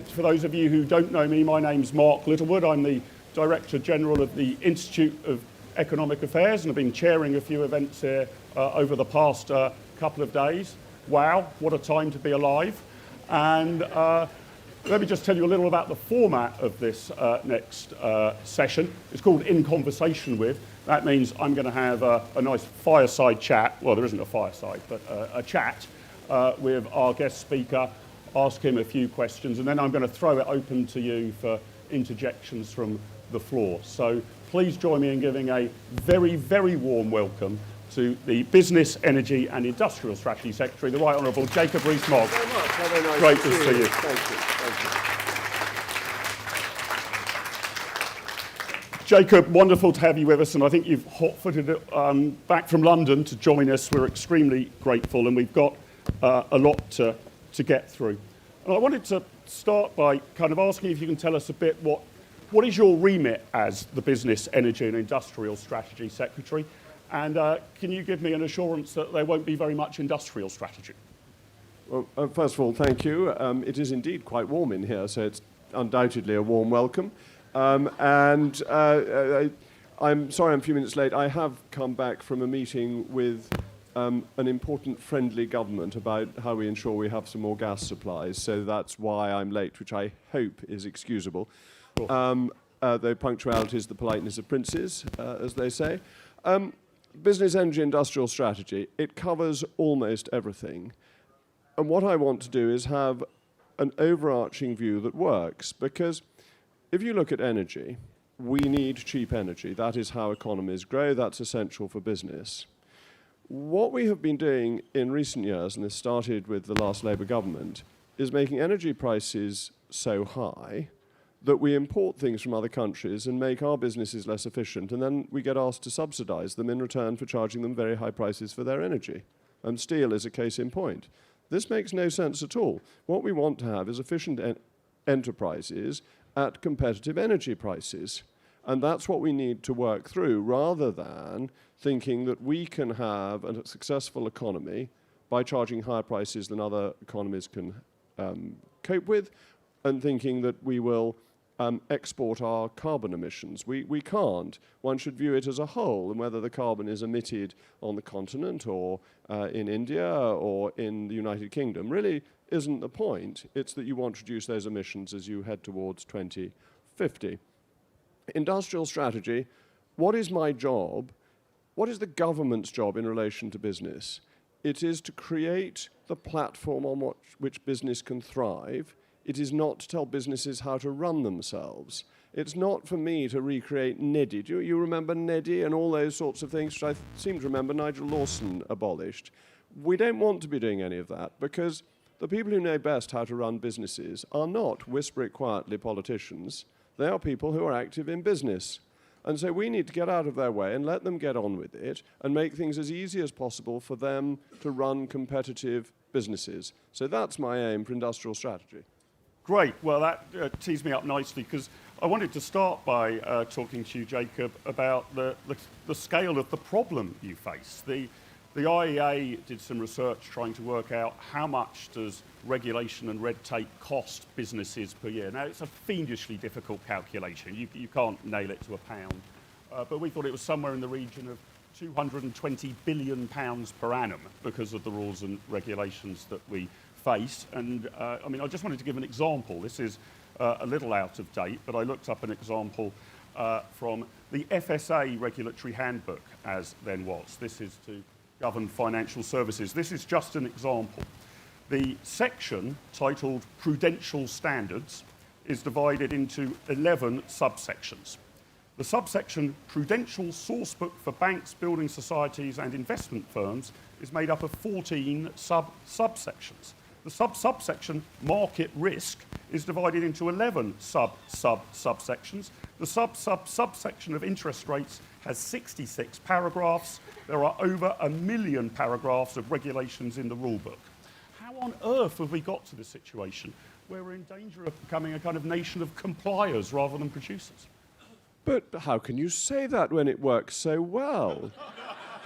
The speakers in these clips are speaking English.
For those of you who don't know me, my name's Mark Littlewood. I'm the Director General of the Institute of Economic Affairs, and I've been chairing a few events here over the past couple of days. Wow, what a time to be alive. And let me just tell you a little about the format of this next session. It's called In Conversation With. That means I'm going to have a nice fireside chat. Well, there isn't a fireside, but a chat with our guest speaker, ask him a few questions, and then I'm going to throw it open to you for interjections from the floor. So please join me in giving a very, very warm welcome to the Business, Energy and Industrial Strategy Secretary, the Right Honourable Jacob Rees-Mogg. Thank you very much. Very nice Great to see you. Thank you. Jacob, wonderful to have you with us, and I think you've hot-footed it back from London to join us. We're extremely grateful, and we've got a lot to get through. And I wanted to start by kind of asking if you can tell us a bit what is your remit as the Business, Energy and Industrial Strategy Secretary, and can you give me an assurance that there won't be very much industrial strategy? Well, first of all, thank you. It is indeed quite warm in here, so it's undoubtedly a warm welcome. I'm sorry I'm a few minutes late. I have come back from a meeting with an important friendly government about how we ensure we have some more gas supplies, so that's why I'm late, which I hope is excusable. Cool. Though punctuality is the politeness of princes, as they say. Business, Energy, Industrial Strategy, it covers almost everything. And what I want to do is have an overarching view that works, because if you look at energy, we need cheap energy. That is how economies grow. That's essential for business. What we have been doing in recent years, and this started with the last Labour government, is making energy prices so high that we import things from other countries and make our businesses less efficient, and then we get asked to subsidise them in return for charging them very high prices for their energy. And steel is a case in point. This makes no sense at all. What we want to have is efficient enterprises at competitive energy prices. And that's what we need to work through, rather than thinking that we can have a successful economy by charging higher prices than other economies can cope with, and thinking that we will export our carbon emissions. We can't. One should view it as a whole, and whether the carbon is emitted on the continent or in India or in the United Kingdom really isn't the point. It's that you want to reduce those emissions as you head towards 2050. Industrial strategy, what is my job? What is the government's job in relation to business? It is to create the platform on which business can thrive. It is not to tell businesses how to run themselves. It's not for me to recreate NEDI. Do you remember NEDI and all those sorts of things, which I seem to remember Nigel Lawson abolished? We don't want to be doing any of that, because the people who know best how to run businesses are not, whisper it quietly, politicians. They are people who are active in business. And so we need to get out of their way and let them get on with it and make things as easy as possible for them to run competitive businesses. So that's my aim for industrial strategy. Great. Well, that tees me up nicely, because I wanted to start by talking to you, Jacob, about the scale of the problem you face. The IEA did some research trying to work out how much does regulation and red tape cost businesses per year. Now, it's a fiendishly difficult calculation. You can't nail it to a pound. But we thought it was somewhere in the region of £220 billion per annum because of the rules and regulations that we face. And I just wanted to give an example. This is a little out of date, but I looked up an example from the FSA regulatory handbook, as then was. This is to govern financial services. This is just an example. The section titled Prudential Standards is divided into 11 subsections. The subsection Prudential Sourcebook for Banks, Building Societies and Investment Firms is made up of 14 subsections. The subsection Market Risk is divided into 11 subsections. The subsection of Interest Rates has 66 paragraphs. There are over 1 million paragraphs of regulations in the rulebook. How on earth have we got to this situation where we're in danger of becoming a kind of nation of compliers rather than producers? But how can you say that when it works so well?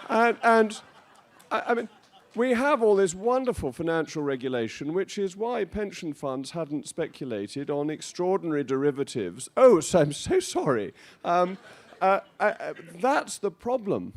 I mean, we have all this wonderful financial regulation, which is why pension funds hadn't speculated on extraordinary derivatives. Oh, so I'm so sorry. That's the problem,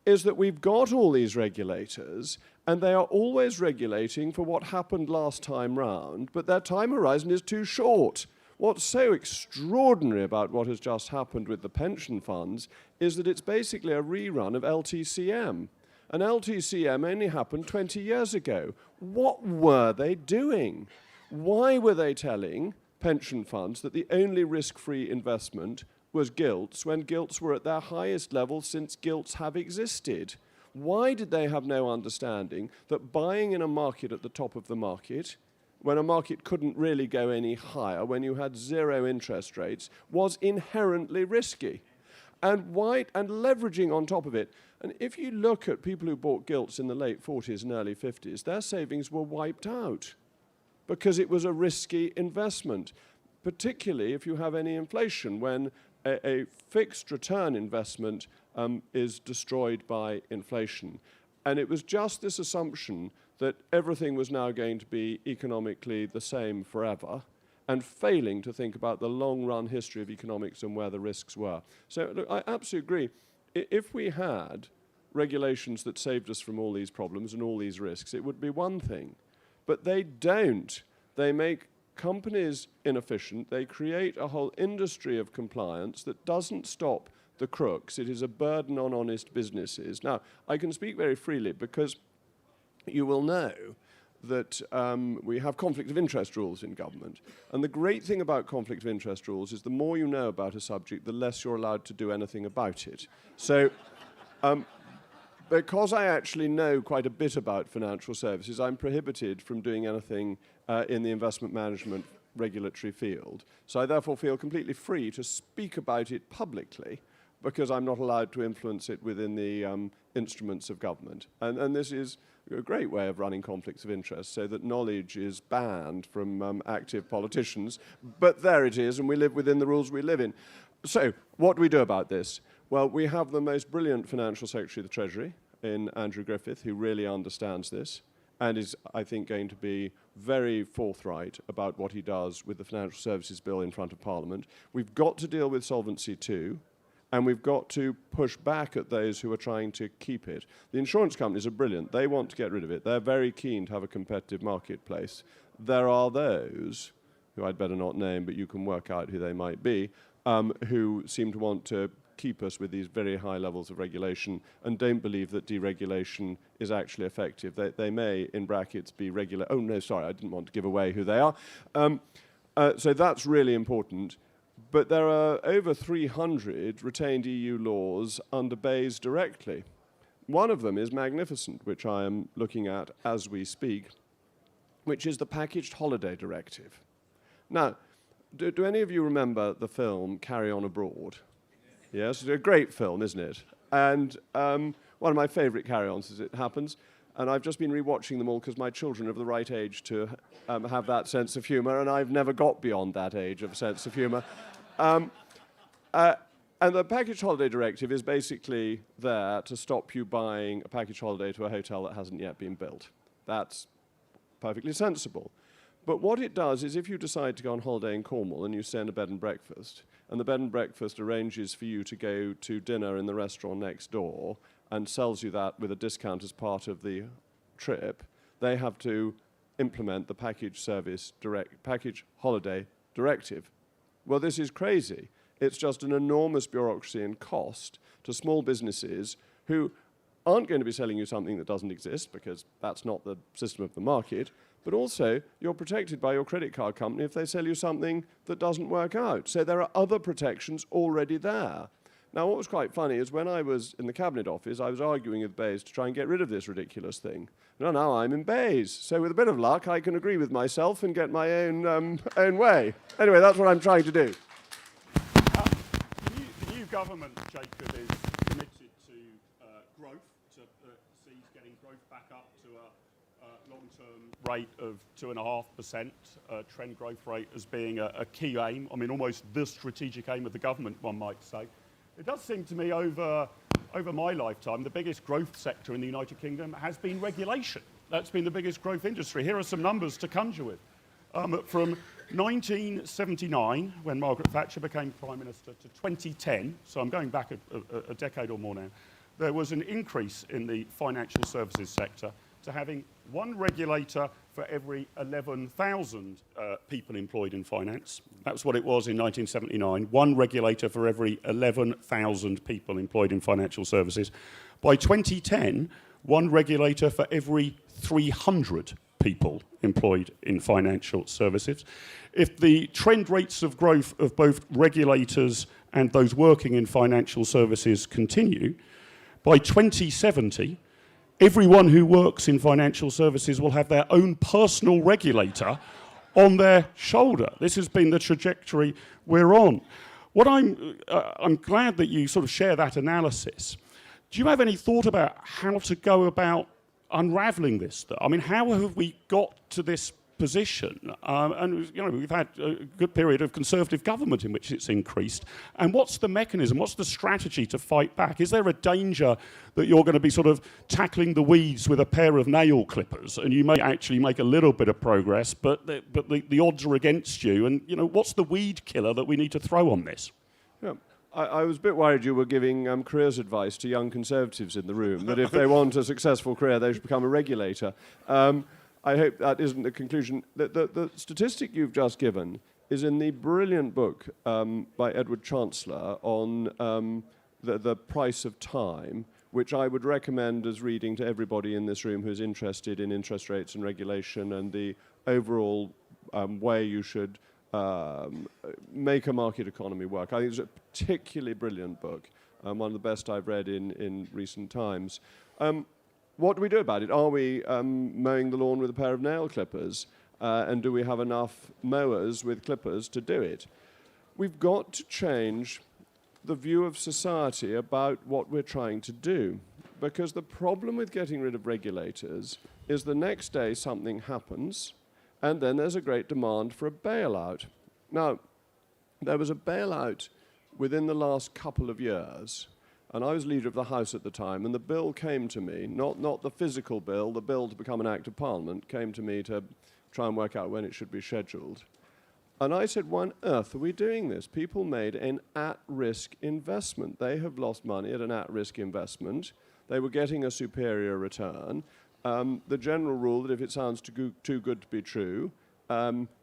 is that we've got all these regulators, and they are always regulating for what happened last time round, but their time horizon is too short. What's so extraordinary about what has just happened with the pension funds is that it's basically a rerun of LTCM. And LTCM only happened 20 years ago. What were they doing? Why were they telling pension funds that the only risk-free investment was gilts when gilts were at their highest level since gilts have existed? Why did they have no understanding that buying in a market at the top of the market, when a market couldn't really go any higher, when you had zero interest rates, was inherently risky? And leveraging on top of it. And if you look at people who bought gilts in the late 40s and early 50s, their savings were wiped out because it was a risky investment, particularly if you have any inflation, when a fixed return investment is destroyed by inflation. And it was just this assumption that everything was now going to be economically the same forever, and failing to think about the long-run history of economics and where the risks were. So, look, I absolutely agree. If we had regulations that saved us from all these problems and all these risks, it would be one thing. But they don't. They make companies inefficient. They create a whole industry of compliance that doesn't stop the crooks. It is a burden on honest businesses. Now, I can speak very freely because you will know that we have conflict of interest rules in government. And the great thing about conflict of interest rules is the more you know about a subject, the less you're allowed to do anything about it. So because I actually know quite a bit about financial services, I'm prohibited from doing anything in the investment management regulatory field. So I therefore feel completely free to speak about it publicly because I'm not allowed to influence it within the instruments of government. And this is a great way of running conflicts of interest, so that knowledge is banned from active politicians. But there it is, and we live within the rules we live in. So what do we do about this? Well, we have the most brilliant Financial Secretary of the Treasury in Andrew Griffith, who really understands this and is, I think, going to be very forthright about what he does with the Financial Services Bill in front of Parliament. We've got to deal with Solvency II. And we've got to push back at those who are trying to keep it. The insurance companies are brilliant. They want to get rid of it. They're very keen to have a competitive marketplace. There are those, who I'd better not name, but you can work out who they might be, who seem to want to keep us with these very high levels of regulation and don't believe that deregulation is actually effective. They may, in brackets, be regular. Oh, no, sorry, I didn't want to give away who they are. So that's really important. But there are over 300 retained EU laws under BEIS directly. One of them is magnificent, which I am looking at as we speak, which is the Packaged Holiday Directive. Now, do any of you remember the film Carry On Abroad? Yes, it's a great film, isn't it? And one of my favourite carry-ons, as it happens. And I've just been rewatching them all because my children are of the right age to have that sense of humour, and I've never got beyond that age of sense of humour. And the Package Holiday Directive is basically there to stop you buying a package holiday to a hotel that hasn't yet been built. That's perfectly sensible. But what it does is if you decide to go on holiday in Cornwall and you stay in a bed and breakfast, and the bed and breakfast arranges for you to go to dinner in the restaurant next door and sells you that with a discount as part of the trip, they have to implement the Package Holiday Directive. Well, this is crazy. It's just an enormous bureaucracy and cost to small businesses who aren't going to be selling you something that doesn't exist because that's not the system of the market, but also you're protected by your credit card company if they sell you something that doesn't work out. So there are other protections already there. Now, what was quite funny is when I was in the Cabinet Office, I was arguing with BEIS to try and get rid of this ridiculous thing. Now I'm in BEIS. So with a bit of luck, I can agree with myself and get my own way. Anyway, that's what I'm trying to do. The new government, Jacob, is committed to growth, to seize getting growth back up to a long-term rate of 2.5%, trend growth rate as being a key aim. I mean, almost the strategic aim of the government, one might say. It does seem to me over over my lifetime, the biggest growth sector in the United Kingdom has been regulation. That's been the biggest growth industry. Here are some numbers to conjure with. From 1979, when Margaret Thatcher became Prime Minister, to 2010, so I'm going back a decade or more now, there was an increase in the financial services sector to having one regulator for every 11,000 people employed in finance. That's what it was in 1979, one regulator for every 11,000 people employed in financial services. By 2010, one regulator for every 300 people employed in financial services. If the trend rates of growth of both regulators and those working in financial services continue, by 2070, everyone who works in financial services will have their own personal regulator on their shoulder. This has been the trajectory we're on. What I'm glad that you sort of share that analysis. Do you have any thought about how to go about unraveling this? I mean, how have we got to this position? And you know, we've had a good period of Conservative government in which it's increased. And what's the mechanism? What's the strategy to fight back? Is there a danger that you're going to be sort of tackling the weeds with a pair of nail clippers, and you may actually make a little bit of progress, but the odds are against you? And you know, what's the weed killer that we need to throw on this? Yeah. I was a bit worried you were giving careers advice to young Conservatives in the room, that if they want a successful career, they should become a regulator. I hope that isn't the conclusion. The statistic you've just given is in the brilliant book by Edward Chancellor on the price of time, which I would recommend as reading to everybody in this room who's interested in interest rates and regulation and the overall way you should make a market economy work. I think it's a particularly brilliant book, one of the best I've read in recent times. What do we do about it? Are we mowing the lawn with a pair of nail clippers? And do we have enough mowers with clippers to do it? We've got to change the view of society about what we're trying to do. Because the problem with getting rid of regulators is the next day something happens, and then there's a great demand for a bailout. Now, there was a bailout within the last couple of years, and I was leader of the House at the time, and the bill came to me, not the physical bill, the bill to become an Act of Parliament, came to me to try and work out when it should be scheduled. And I said, why on earth are we doing this? People made an at-risk investment. They have lost money at an at-risk investment. They were getting a superior return. The general rule that if it sounds too good to be true,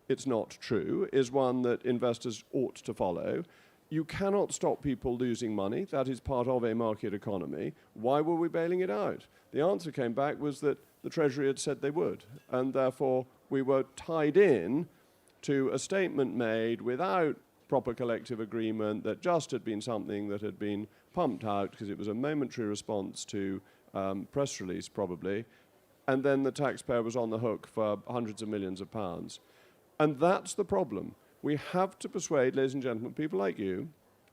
it's not true, is one that investors ought to follow. You cannot stop people losing money. That is part of a market economy. Why were we bailing it out? The answer came back was that the Treasury had said they would, and therefore we were tied in to a statement made without proper collective agreement that just had been something that had been pumped out because it was a momentary response to press release probably, and then the taxpayer was on the hook for hundreds of millions of pounds. And that's the problem. We have to persuade, ladies and gentlemen, people like you,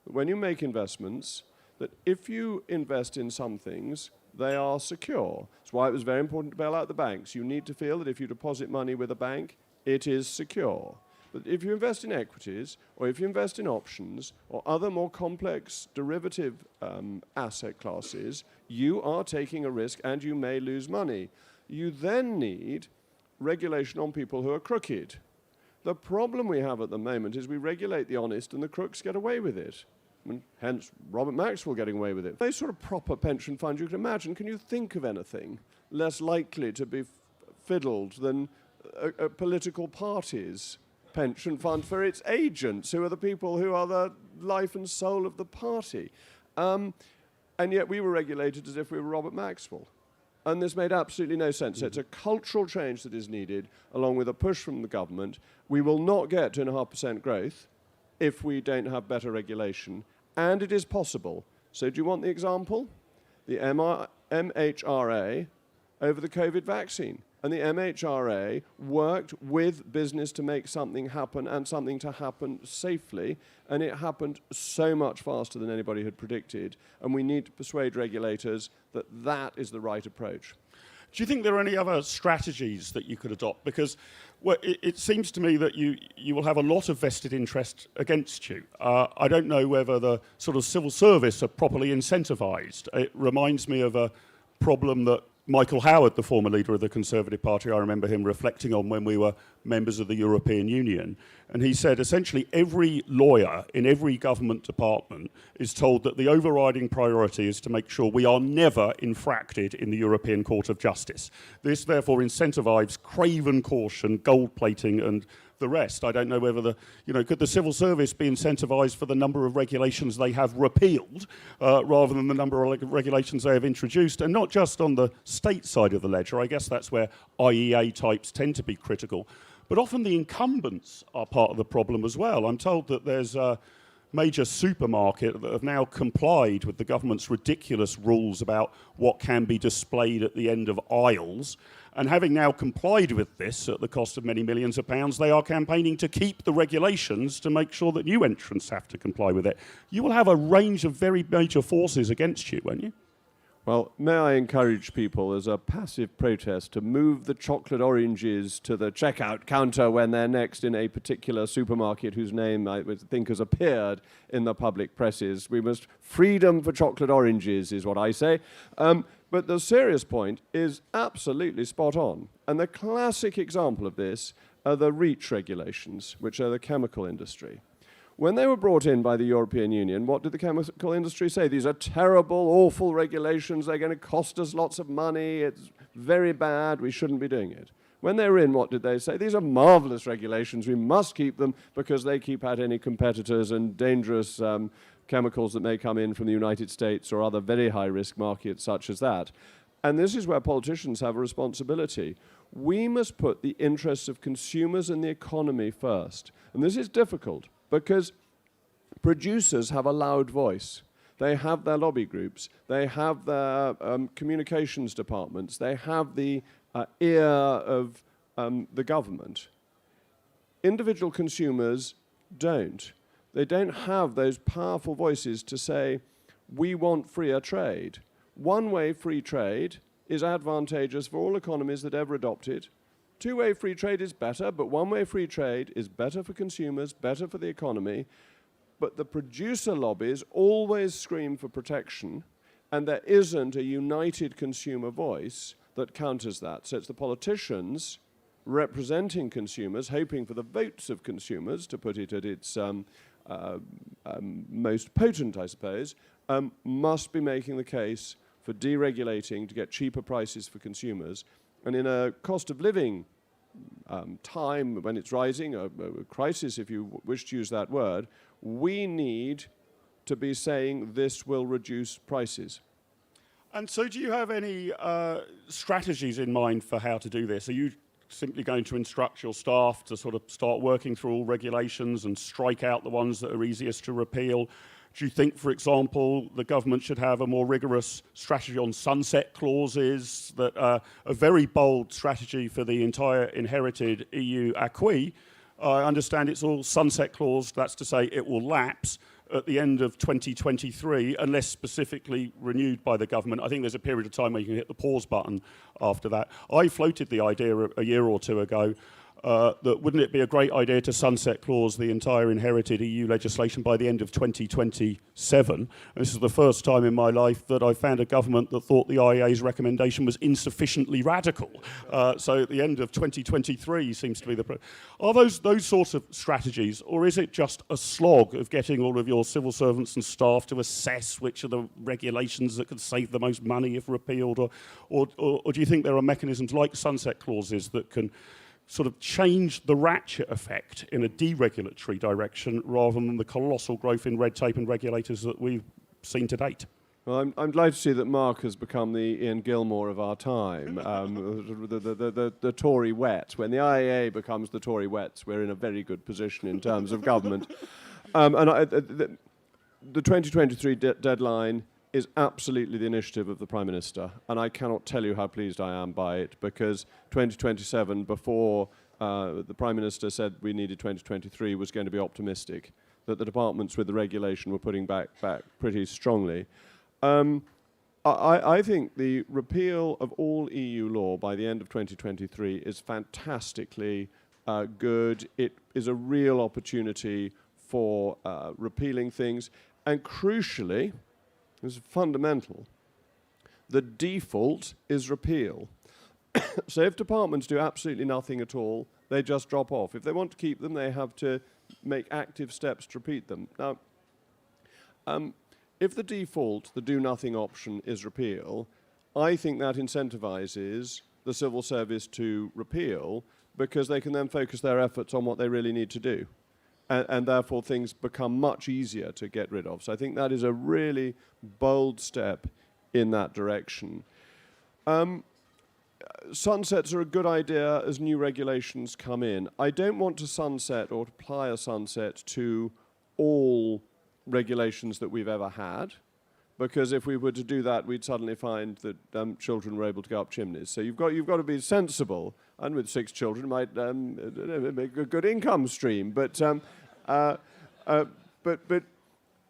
that when you make investments, that if you invest in some things, they are secure. That's why it was very important to bail out the banks. You need to feel that if you deposit money with a bank, it is secure. But if you invest in equities, or if you invest in options, or other more complex derivative asset classes, you are taking a risk and you may lose money. You then need regulation on people who are crooked. The problem we have at the moment is we regulate the honest and the crooks get away with it. And hence, Robert Maxwell getting away with it. Those sort of proper pension funds you can imagine, can you think of anything less likely to be fiddled than a political party's pension fund for its agents, who are the people who are the life and soul of the party? And yet we were regulated as if we were Robert Maxwell. And this made absolutely no sense. It's a cultural change that is needed, along with a push from the government. We will not get 2.5% growth if we don't have better regulation. And it is possible. So do you want the example? The MHRA over the COVID vaccine. And the MHRA worked with business to make something happen and something to happen safely. And it happened so much faster than anybody had predicted. And we need to persuade regulators that that is the right approach. Do you think there are any other strategies that you could adopt? Because Well, it seems to me that you will have a lot of vested interest against you. I don't know whether the sort of civil service are properly incentivised. It reminds me of a problem that Michael Howard, the former leader of the Conservative Party, I remember him reflecting on when we were members of the European Union. And he said essentially every lawyer in every government department is told that the overriding priority is to make sure we are never infracted in the European Court of Justice. This therefore incentivises craven caution, gold plating and the rest. I don't know whether could the civil service be incentivised for the number of regulations they have repealed rather than the number of regulations they have introduced, and not just on the state side of the ledger. I guess that's where IEA types tend to be critical. But often the incumbents are part of the problem as well. I'm told that there's a major supermarket that have now complied with the government's ridiculous rules about what can be displayed at the end of aisles. And having now complied with this at the cost of many millions of pounds, they are campaigning to keep the regulations to make sure that new entrants have to comply with it. You will have a range of very major forces against you, won't you? Well, may I encourage people as a passive protest to move the chocolate oranges to the checkout counter when they're next in a particular supermarket whose name I would think has appeared in the public presses. We must freedom for chocolate oranges is what I say. But the serious point is absolutely spot on. And the classic example of this are the REACH regulations, which are the chemical industry. When they were brought in by the European Union, what did the chemical industry say? These are terrible, awful regulations. They're going to cost us lots of money. It's very bad. We shouldn't be doing it. When they were in, what did they say? These are marvelous regulations. We must keep them because they keep out any competitors and dangerous chemicals that may come in from the United States or other very high-risk markets such as that. And this is where politicians have a responsibility. We must put the interests of consumers and the economy first. And this is difficult, because producers have a loud voice. They have their lobby groups. They have their communications departments. They have the ear of the government. Individual consumers don't. They don't have those powerful voices to say, we want freer trade. One-way free trade is advantageous for all economies that ever adopt it. Two-way free trade is better, but one-way free trade is better for consumers, better for the economy. But the producer lobbies always scream for protection, and there isn't a united consumer voice that counters that. So it's the politicians representing consumers, hoping for the votes of consumers, to put it at its most potent, I suppose, must be making the case for deregulating to get cheaper prices for consumers. And in a cost of living time when it's rising, a crisis if you wish to use that word, we need to be saying this will reduce prices. And so do you have any strategies in mind for how to do this? Are you simply going to instruct your staff to sort of start working through all regulations and strike out the ones that are easiest to repeal? Do you think, for example, the government should have a more rigorous strategy on sunset clauses, that a very bold strategy for the entire inherited EU acquis? I understand it's all sunset clause, that's to say it will lapse at the end of 2023 unless specifically renewed by the government. I think there's a period of time where you can hit the pause button after that. I floated the idea a year or two ago that wouldn't it be a great idea to sunset clause the entire inherited EU legislation by the end of 2027? And this is the first time in my life that I found a government that thought the IEA's recommendation was insufficiently radical. So at the end of 2023 seems to be the... Are those sorts of strategies, or is it just a slog of getting all of your civil servants and staff to assess which are the regulations that could save the most money if repealed, or do you think there are mechanisms like sunset clauses that can sort of change the ratchet effect in a deregulatory direction rather than the colossal growth in red tape and regulators that we've seen to date? Well, I'm glad to see that Mark has become the Ian Gilmore of our time, the Tory wet. When the IEA becomes the Tory wets, we're in a very good position in terms of government. The 2023 deadline is absolutely the initiative of the Prime Minister, and I cannot tell you how pleased I am by it, because 2027, before the Prime Minister said we needed 2023, was going to be optimistic, that the departments with the regulation were putting back pretty strongly. I think the repeal of all EU law by the end of 2023 is fantastically good. It is a real opportunity for repealing things. And crucially, this is fundamental, the default is repeal. So if departments do absolutely nothing at all, they just drop off. If they want to keep them, they have to make active steps to repeat them. Now, if the default, the do-nothing option, is repeal, I think that incentivizes the civil service to repeal because they can then focus their efforts on what they really need to do. And therefore things become much easier to get rid of. So I think that is a really bold step in that direction. Sunsets are a good idea as new regulations come in. I don't want to sunset or apply a sunset to all regulations that we've ever had, because if we were to do that, we'd suddenly find that children were able to go up chimneys. So you've got to be sensible, and with 6 children, might make a good income stream. But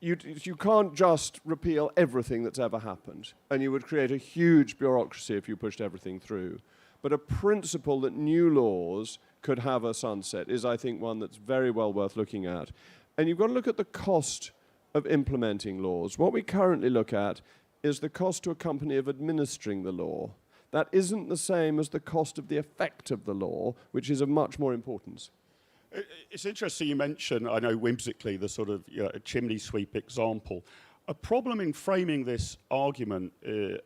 you can't just repeal everything that's ever happened, and you would create a huge bureaucracy if you pushed everything through. But a principle that new laws could have a sunset is, I think, one that's very well worth looking at. And you've got to look at the cost of implementing laws. What we currently look at is the cost to a company of administering the law. That isn't the same as the cost of the effect of the law, which is of much more importance. It's interesting you mention, I know whimsically, the sort of chimney sweep example. A problem in framing this argument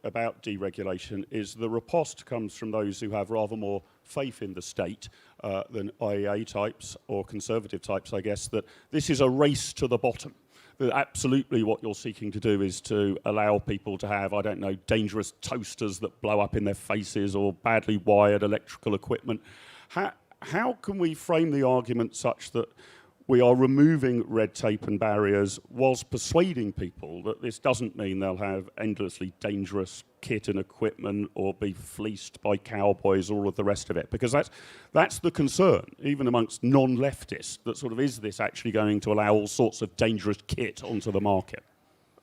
about deregulation is the riposte comes from those who have rather more faith in the state than IEA types or conservative types, I guess, that this is a race to the bottom. That absolutely what you're seeking to do is to allow people to have, I don't know, dangerous toasters that blow up in their faces or badly wired electrical equipment. How can we frame the argument such that we are removing red tape and barriers whilst persuading people that this doesn't mean they'll have endlessly dangerous kit and equipment or be fleeced by cowboys or all of the rest of it? Because that's the concern, even amongst non-leftists, that sort of is this actually going to allow all sorts of dangerous kit onto the market?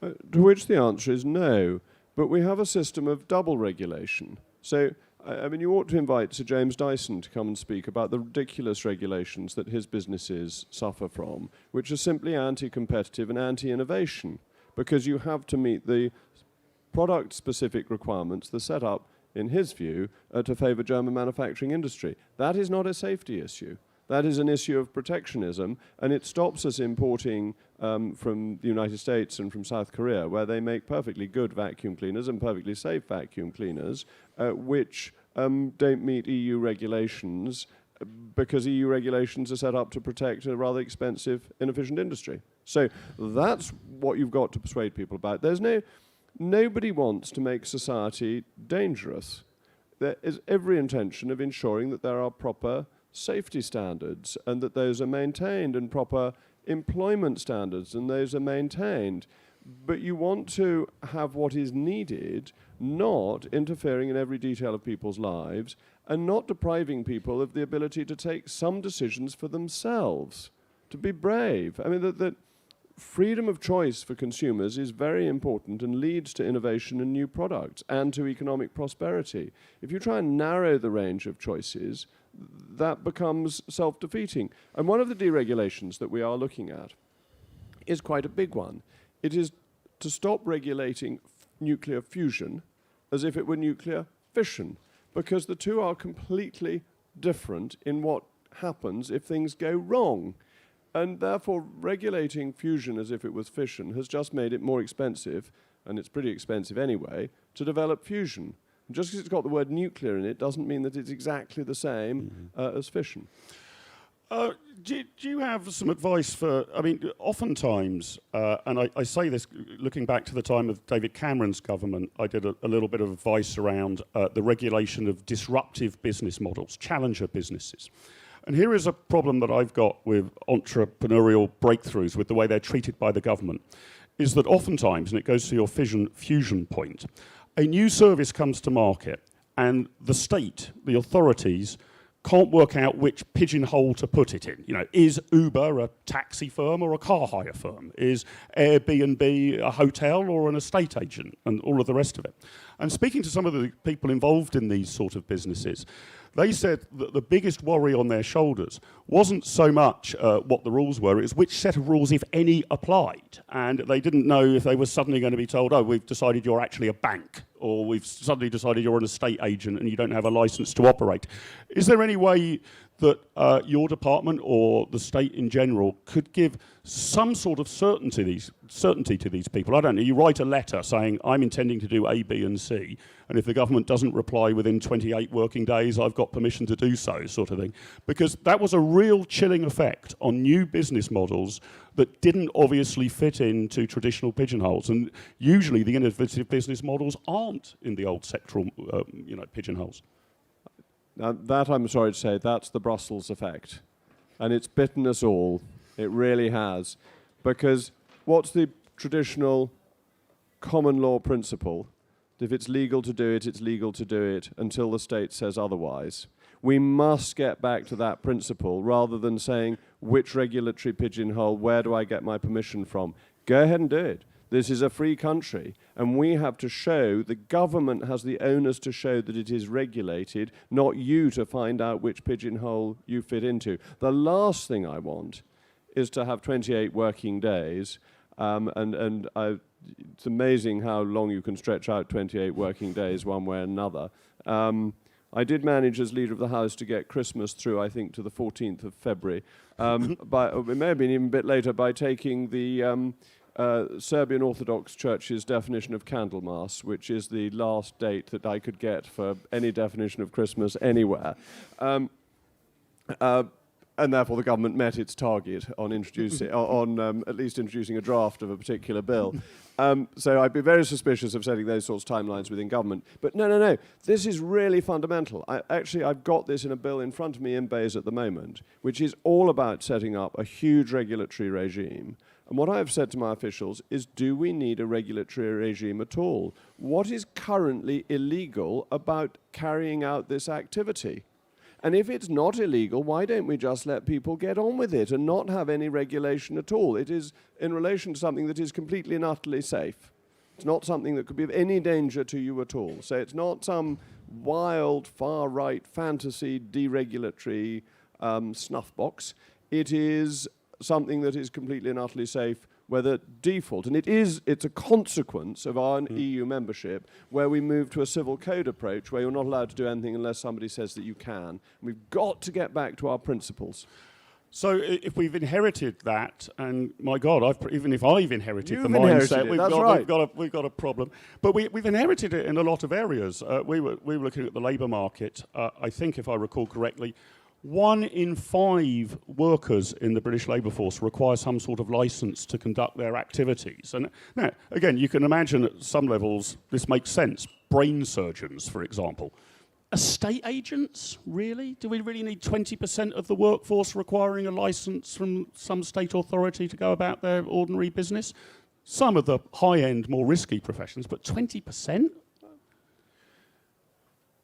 To which the answer is no. But we have a system of double regulation. So I mean, you ought to invite Sir James Dyson to come and speak about the ridiculous regulations that his businesses suffer from, which are simply anti-competitive and anti-innovation, because you have to meet the product-specific requirements that are set up, in his view, to favour German manufacturing industry. That is not a safety issue. That is an issue of protectionism, and it stops us importing from the United States and from South Korea, where they make perfectly good vacuum cleaners and perfectly safe vacuum cleaners, which don't meet EU regulations, because EU regulations are set up to protect a rather expensive, inefficient industry. So that's what you've got to persuade people about. Nobody wants to make society dangerous. There is every intention of ensuring that there are proper safety standards and that those are maintained, and proper employment standards and those are maintained. But you want to have what is needed, not interfering in every detail of people's lives and not depriving people of the ability to take some decisions for themselves, to be brave. I mean, that freedom of choice for consumers is very important and leads to innovation and new products and to economic prosperity. If you try and narrow the range of choices, that becomes self-defeating. And one of the deregulations that we are looking at is quite a big one. It is to stop regulating nuclear fusion as if it were nuclear fission, because the two are completely different in what happens if things go wrong. And therefore, regulating fusion as if it was fission has just made it more expensive, and it's pretty expensive anyway, to develop fusion. And just because it's got the word nuclear in it doesn't mean that it's exactly the same as fission. Do you have some advice for, I mean, oftentimes, and I say this looking back to the time of David Cameron's government, I did a little bit of advice around the regulation of disruptive business models, challenger businesses. And here is a problem that I've got with entrepreneurial breakthroughs, with the way they're treated by the government, is that oftentimes, and it goes to your fusion point, a new service comes to market and the state, the authorities, can't work out which pigeonhole to put it in. You know, is Uber a taxi firm or a car hire firm? Is Airbnb a hotel or an estate agent? And all of the rest of it. And speaking to some of the people involved in these sort of businesses, They said that the biggest worry on their shoulders wasn't so much what the rules were, it was which set of rules, if any, applied. And they didn't know if they were suddenly going to be told, oh, we've decided you're actually a bank, or we've suddenly decided you're an estate agent and you don't have a license to operate. Is there any way that your department or the state in general could give some sort of certainty to these people? I don't know, you write a letter saying, I'm intending to do A, B, and C, and if the government doesn't reply within 28 working days, I've got permission to do so, sort of thing. Because that was a real chilling effect on new business models that didn't obviously fit into traditional pigeonholes. And usually the innovative business models aren't in the old sectoral pigeonholes. Now, that, I'm sorry to say, that's the Brussels effect. And it's bitten us all. It really has. Because what's the traditional common law principle? If it's legal to do it, it's legal to do it until the state says otherwise. We must get back to that principle rather than saying, which regulatory pigeonhole, where do I get my permission from? Go ahead and do it. This is a free country, and we have to show, the government has the onus to show that it is regulated, not you to find out which pigeonhole you fit into. The last thing I want is to have 28 working days, it's amazing how long you can stretch out 28 working days one way or another. I did manage as Leader of the House to get Christmas through, I think, to the 14th of February. It may have been even a bit later by taking the Serbian Orthodox Church's definition of Candlemas, which is the last date that I could get for any definition of Christmas anywhere. And therefore the government met its target on introducing, at least introducing a draft of a particular bill. So I'd be very suspicious of setting those sorts of timelines within government. But no, this is really fundamental. I've got this in a bill in front of me in Bays at the moment, which is all about setting up a huge regulatory regime. And what I've said to my officials is, do we need a regulatory regime at all? What is currently illegal about carrying out this activity? And if it's not illegal, why don't we just let people get on with it and not have any regulation at all? It is in relation to something that is completely and utterly safe. It's not something that could be of any danger to you at all. So it's not some wild, far-right, fantasy, deregulatory snuff box. It is something that is completely and utterly safe, whether default, and it's a consequence of our EU membership, where we move to a civil code approach where you're not allowed to do anything unless somebody says that you can. And we've got to get back to our principles. So if we've inherited that, and my God, even if I've inherited the mindset, mindset, we've got a problem. But we've inherited it in a lot of areas. We were looking at the labour market. I think, if I recall correctly, 1 in 5 workers in the British labour force require some sort of licence to conduct their activities. And now, again, you can imagine at some levels this makes sense. Brain surgeons, for example. Estate agents, really? Do we really need 20% of the workforce requiring a licence from some state authority to go about their ordinary business? Some of the high-end, more risky professions, but 20%?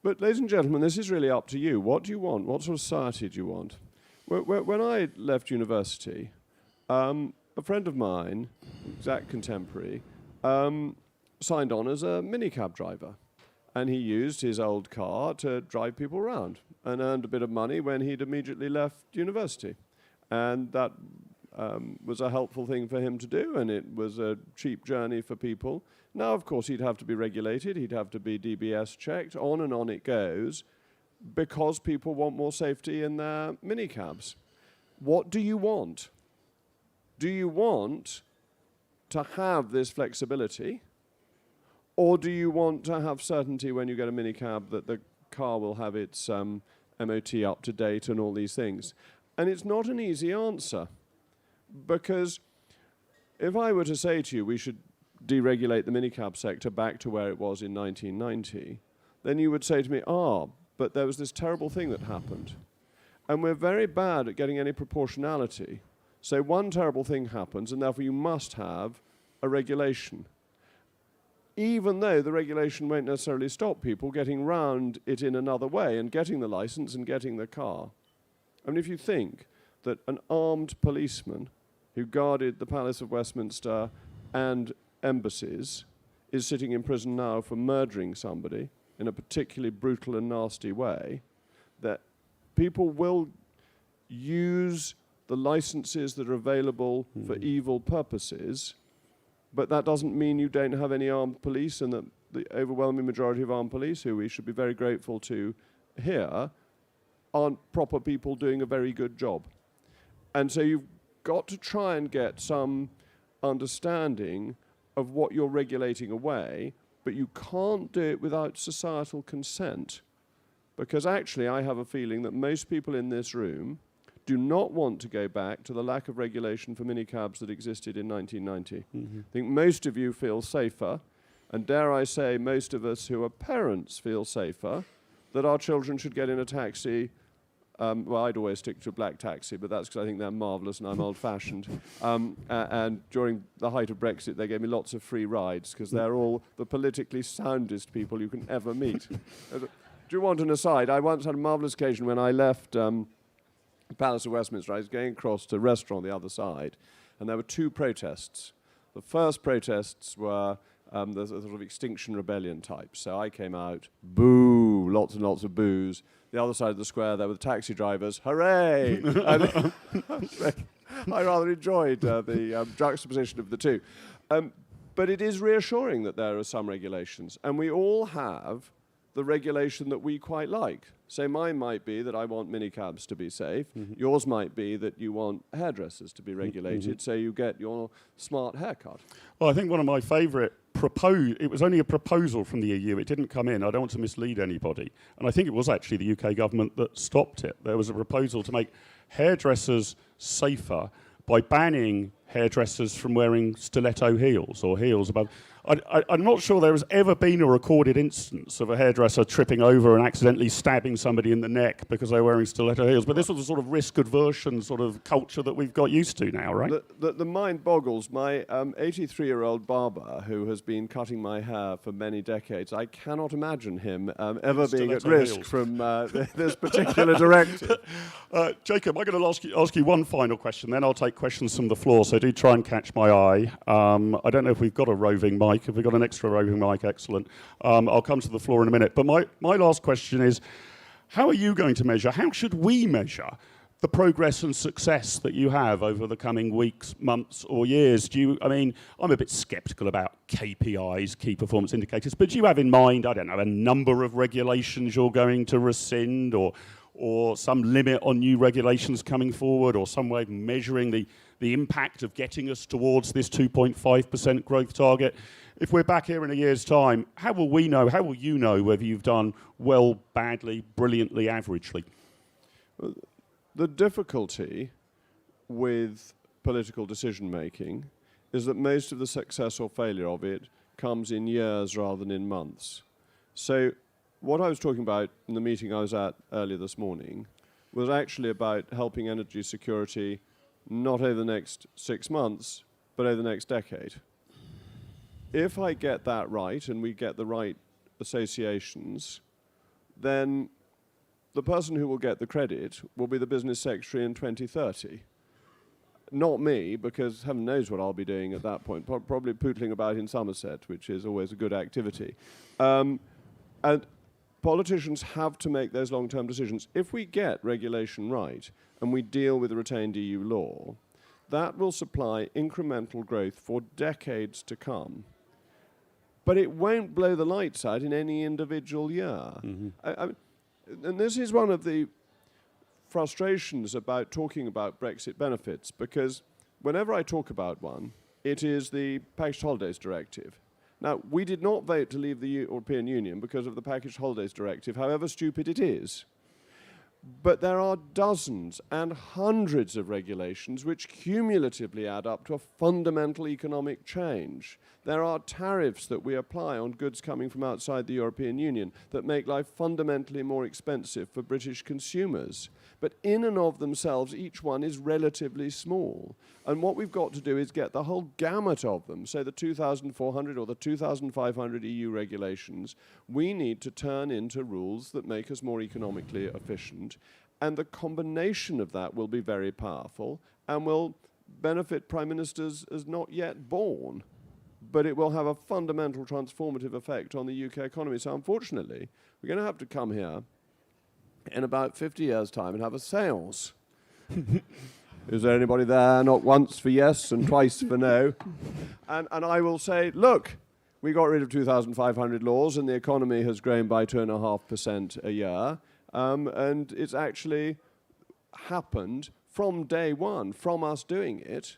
But, ladies and gentlemen, this is really up to you. What do you want? What sort of society do you want? When I left university, a friend of mine, exact contemporary, signed on as a minicab driver. And he used his old car to drive people around and earned a bit of money when he'd immediately left university. And that was a helpful thing for him to do, and it was a cheap journey for people. Now, of course, he'd have to be regulated, he'd have to be DBS checked, on and on it goes, because people want more safety in their minicabs. What do you want? Do you want to have this flexibility, or do you want to have certainty when you get a minicab that the car will have its MOT up to date and all these things? And it's not an easy answer, because if I were to say to you we should deregulate the minicab sector back to where it was in 1990, then you would say to me, but there was this terrible thing that happened. And we're very bad at getting any proportionality. So one terrible thing happens, and therefore you must have a regulation, even though the regulation won't necessarily stop people getting round it in another way and getting the license and getting the car. I mean, if you think that an armed policeman who guarded the Palace of Westminster and embassies is sitting in prison now for murdering somebody in a particularly brutal and nasty way, that people will use the licenses that are available for evil purposes, but that doesn't mean you don't have any armed police, and that the overwhelming majority of armed police, who we should be very grateful to here, aren't proper people doing a very good job. And so you've got to try and get some understanding of what you're regulating away, but you can't do it without societal consent. Because actually, I have a feeling that most people in this room do not want to go back to the lack of regulation for minicabs that existed in 1990. I think most of you feel safer, and dare I say, most of us who are parents feel safer, that our children should get in a taxi. Well, I'd always stick to a black taxi, but that's because I think they're marvellous and I'm old-fashioned. And during the height of Brexit, they gave me lots of free rides, because they're all the politically soundest people you can ever meet. Do you want an aside? I once had a marvellous occasion when I left Palace of Westminster. I was going across to a restaurant on the other side, and there were two protests. The first protests were the sort of Extinction Rebellion type. So I came out, boo, lots and lots of boos. The other side of the square, there were the taxi drivers, hooray! And I rather enjoyed the juxtaposition of the two. But it is reassuring that there are some regulations, and we all have the regulation that we quite like. So mine might be that I want minicabs to be safe. Yours might be that you want hairdressers to be regulated, so you get your smart haircut. Well, I think one of my favourite it was only a proposal from the EU. It didn't come in. I don't want to mislead anybody. And I think it was actually the UK government that stopped it. There was a proposal to make hairdressers safer by banning hairdressers from wearing stiletto heels or heels above. I'm not sure there has ever been a recorded instance of a hairdresser tripping over and accidentally stabbing somebody in the neck because they're wearing stiletto heels. But this was a sort of risk aversion sort of culture that we've got used to now, right? The mind boggles. My 83-year-old barber, who has been cutting my hair for many decades, I cannot imagine him ever being at risk heels. From this particular directive. Jacob, I'm going to ask you one final question, then I'll take questions from the floor, so do try and catch my eye. I don't know if we've got a roving mic. If we've got an extra roving mic, excellent. I'll come to the floor in a minute. But my last question is, how are you going to measure, how should we measure the progress and success that you have over the coming weeks, months or years? I'm a bit sceptical about KPIs, key performance indicators, but do you have in mind, I don't know, a number of regulations you're going to rescind, or some limit on new regulations coming forward, or some way of measuring the impact of getting us towards this 2.5% growth target? If we're back here in a year's time, how will you know whether you've done well, badly, brilliantly, averagely? The difficulty with political decision-making is that most of the success or failure of it comes in years rather than in months. So what I was talking about in the meeting I was at earlier this morning was actually about helping energy security not over the next 6 months, but over the next decade. If I get that right, and we get the right associations, then the person who will get the credit will be the business secretary in 2030. Not me, because heaven knows what I'll be doing at that point, probably pootling about in Somerset, which is always a good activity. And politicians have to make those long-term decisions. If we get regulation right, and we deal with retained EU law, that will supply incremental growth for decades to come. But it won't blow the lights out in any individual year. And this is one of the frustrations about talking about Brexit benefits, because whenever I talk about one, it is the Packaged Holidays Directive. Now, we did not vote to leave the European Union because of the Packaged Holidays Directive, however stupid it is. But there are dozens and hundreds of regulations which cumulatively add up to a fundamental economic change. There are tariffs that we apply on goods coming from outside the European Union that make life fundamentally more expensive for British consumers. But in and of themselves, each one is relatively small. And what we've got to do is get the whole gamut of them. So the 2,400 or the 2,500 EU regulations, we need to turn into rules that make us more economically efficient. And the combination of that will be very powerful and will benefit prime ministers as not yet born. But it will have a fundamental transformative effect on the UK economy. So unfortunately, we're going to have to come here in about 50 years' time and have a seance. Is there anybody there? Not once for yes and twice for no. And I will say, look, we got rid of 2,500 laws and the economy has grown by 2.5% a year. And it's actually happened from day one, from us doing it.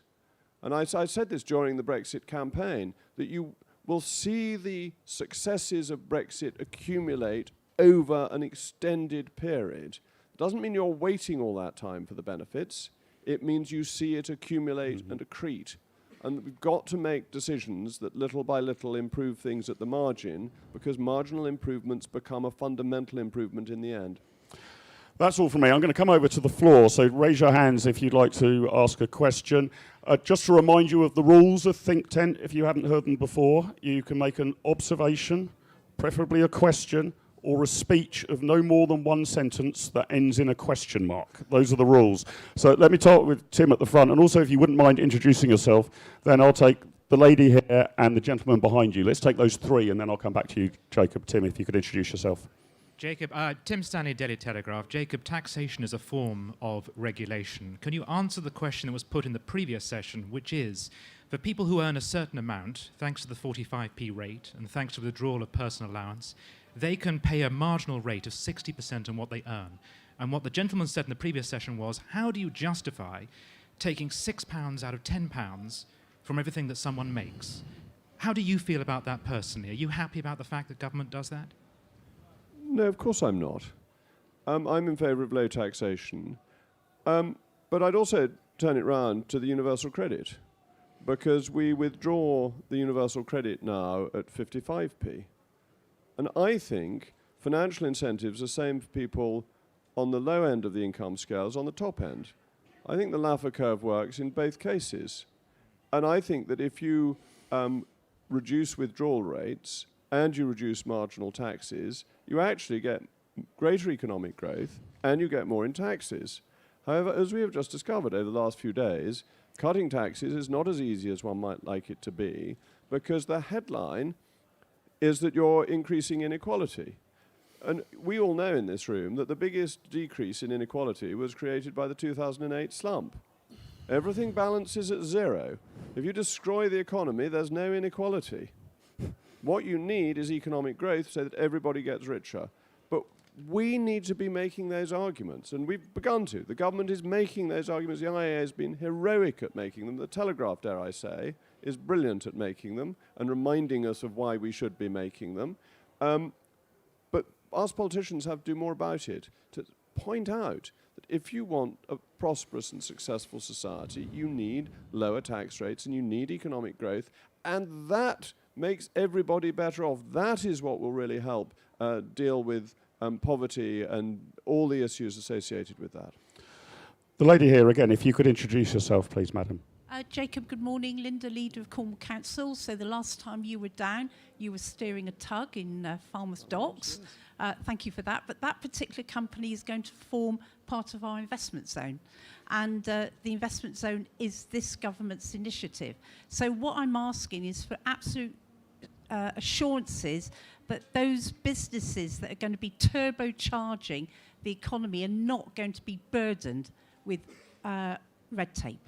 And I said this during the Brexit campaign, that you will see the successes of Brexit accumulate over an extended period. It doesn't mean you're waiting all that time for the benefits. It means you see it accumulate and accrete. And we've got to make decisions that little by little improve things at the margin, because marginal improvements become a fundamental improvement in the end. That's all from me. I'm going to come over to the floor, so raise your hands if you'd like to ask a question. Just to remind you of the rules of Think Tent, if you haven't heard them before, you can make an observation, preferably a question, or a speech of no more than one sentence that ends in a question mark. Those are the rules. So let me talk with Tim at the front, and also if you wouldn't mind introducing yourself, then I'll take the lady here and the gentleman behind you. Let's take those three, and then I'll come back to you, Jacob. Tim, if you could introduce yourself. Jacob, Tim Stanley, Daily Telegraph. Jacob, taxation is a form of regulation. Can you answer the question that was put in the previous session, which is, for people who earn a certain amount, thanks to the 45p rate and thanks to the withdrawal of personal allowance, they can pay a marginal rate of 60% on what they earn. And what the gentleman said in the previous session was, how do you justify taking £6 out of £10 from everything that someone makes? How do you feel about that personally? Are you happy about the fact that government does that? No, of course I'm not. I'm in favour of low taxation. But I'd also turn it round to the universal credit, because we withdraw the universal credit now at 55p. And I think financial incentives are the same for people on the low end of the income scale as on the top end. I think the Laffer curve works in both cases. And I think that if you reduce withdrawal rates and you reduce marginal taxes, you actually get greater economic growth and you get more in taxes. However, as we have just discovered over the last few days, cutting taxes is not as easy as one might like it to be, because the headline is that you're increasing inequality. And we all know in this room that the biggest decrease in inequality was created by the 2008 slump. Everything balances at zero. If you destroy the economy, there's no inequality. What you need is economic growth so that everybody gets richer. But we need to be making those arguments, and we've begun to. The government is making those arguments. The IAA has been heroic at making them. The Telegraph, dare I say, is brilliant at making them and reminding us of why we should be making them. But us politicians have to do more about it, to point out that if you want a prosperous and successful society, you need lower tax rates and you need economic growth, and that makes everybody better off. That is what will really help deal with poverty and all the issues associated with that. The lady here again, if you could introduce yourself, please, madam. Jacob, good morning. Linda, leader of Cornwall Council. So the last time you were down, you were steering a tug in Falmouth Docks. Thank you for that. But that particular company is going to form part of our investment zone. And the investment zone is this government's initiative. So what I'm asking is for absolute assurances that those businesses that are going to be turbocharging the economy are not going to be burdened with red tape.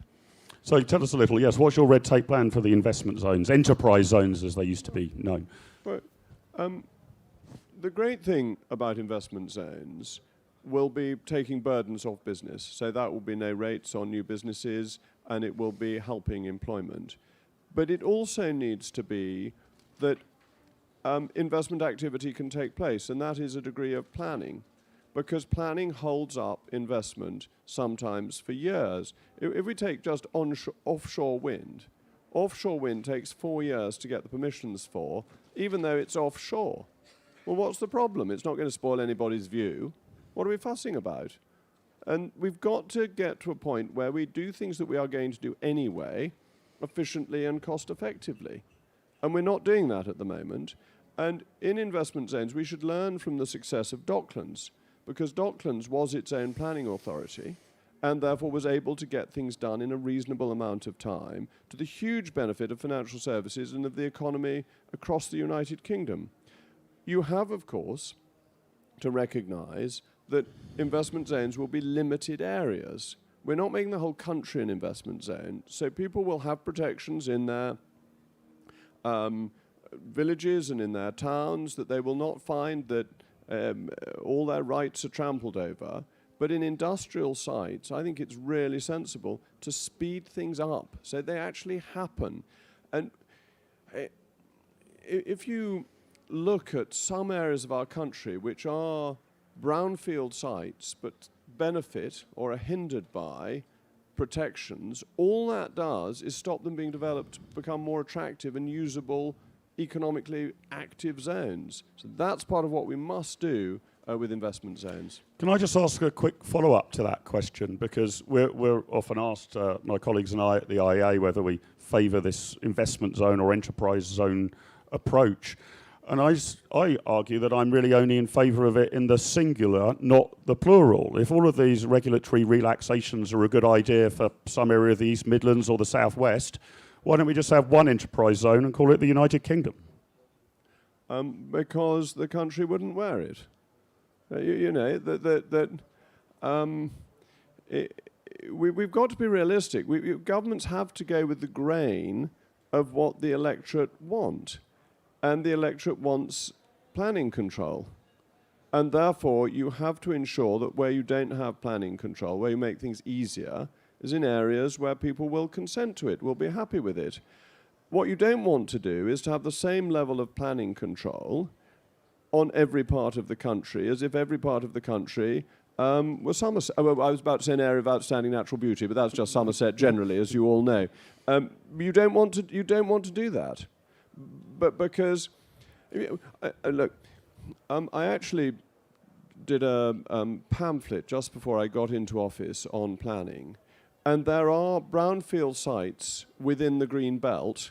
So tell us a little, yes, what's your red tape plan for the investment zones, enterprise zones as they used to be known? Well, the great thing about investment zones will be taking burdens off business. So that will be no rates on new businesses, and it will be helping employment. But it also needs to be that investment activity can take place, and that is a degree of planning, because planning holds up investment sometimes for years. If we take just offshore wind takes 4 years to get the permissions for, even though it's offshore. Well, what's the problem? It's not going to spoil anybody's view. What are we fussing about? And we've got to get to a point where we do things that we are going to do anyway, efficiently and cost effectively. And we're not doing that at the moment. And in investment zones, we should learn from the success of Docklands, because Docklands was its own planning authority and therefore was able to get things done in a reasonable amount of time, to the huge benefit of financial services and of the economy across the United Kingdom. You have, of course, to recognise that investment zones will be limited areas. We're not making the whole country an investment zone, so people will have protections in their villages and in their towns, that they will not find that all their rights are trampled over. But in industrial sites, I think it's really sensible to speed things up so they actually happen. And if you look at some areas of our country which are brownfield sites but benefit or are hindered by protections, all that does is stop them being developed, become more attractive and usable, economically active zones. So that's part of what we must do with investment zones. Can I just ask a quick follow-up to that question? Because we're often asked, my colleagues and I at the IEA, whether we favour this investment zone or enterprise zone approach. And I argue that I'm really only in favour of it in the singular, not the plural. If all of these regulatory relaxations are a good idea for some area of the East Midlands or the South West, why don't we just have one enterprise zone and call it the United Kingdom? Because the country wouldn't wear it. We've got to be realistic. Governments have to go with the grain of what the electorate want. And the electorate wants planning control. And therefore, you have to ensure that where you don't have planning control, where you make things easier, is in areas where people will consent to it, will be happy with it. What you don't want to do is to have the same level of planning control on every part of the country, as if every part of the country was Somerset. I was about to say an area of outstanding natural beauty, but that's just Somerset generally, as you all know. You don't want to do that, but because look, I actually did a pamphlet just before I got into office on planning, and there are brownfield sites within the Green Belt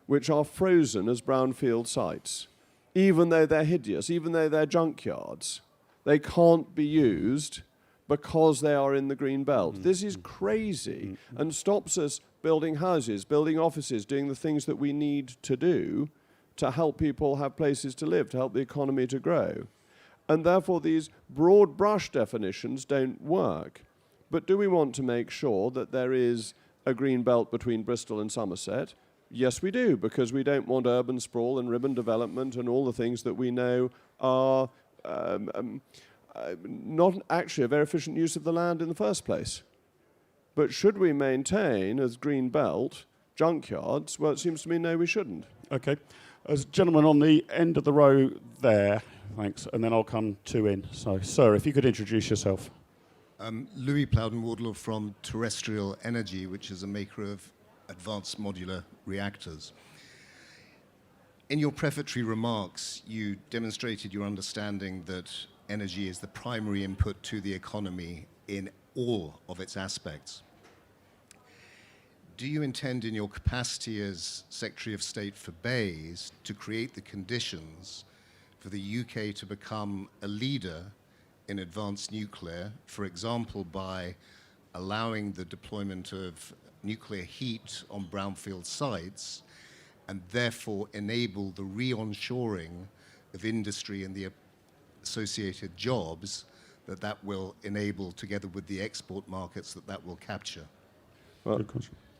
which are frozen as brownfield sites. Even though they're hideous, even though they're junkyards, they can't be used because they are in the Green Belt. This is crazy and stops us building houses, building offices, doing the things that we need to do to help people have places to live, to help the economy to grow. And therefore, these broad brush definitions don't work. But do we want to make sure that there is a green belt between Bristol and Somerset? Yes, we do, because we don't want urban sprawl and ribbon development and all the things that we know are not actually a very efficient use of the land in the first place. But should we maintain as green belt junkyards? Well, it seems to me no, we shouldn't. Okay. As a gentleman on the end of the row there, thanks, and then I'll come two in. So, sir, if you could introduce yourself. Louis Plowden-Wardlaw from Terrestrial Energy, which is a maker of advanced modular reactors. In your prefatory remarks, you demonstrated your understanding that energy is the primary input to the economy in all of its aspects. Do you intend, in your capacity as Secretary of State for BEIS, to create the conditions for the UK to become a leader in advanced nuclear, for example, by allowing the deployment of nuclear heat on brownfield sites, and therefore enable the re-onshoring of industry and the associated jobs that will enable, together with the export markets that will capture? Well,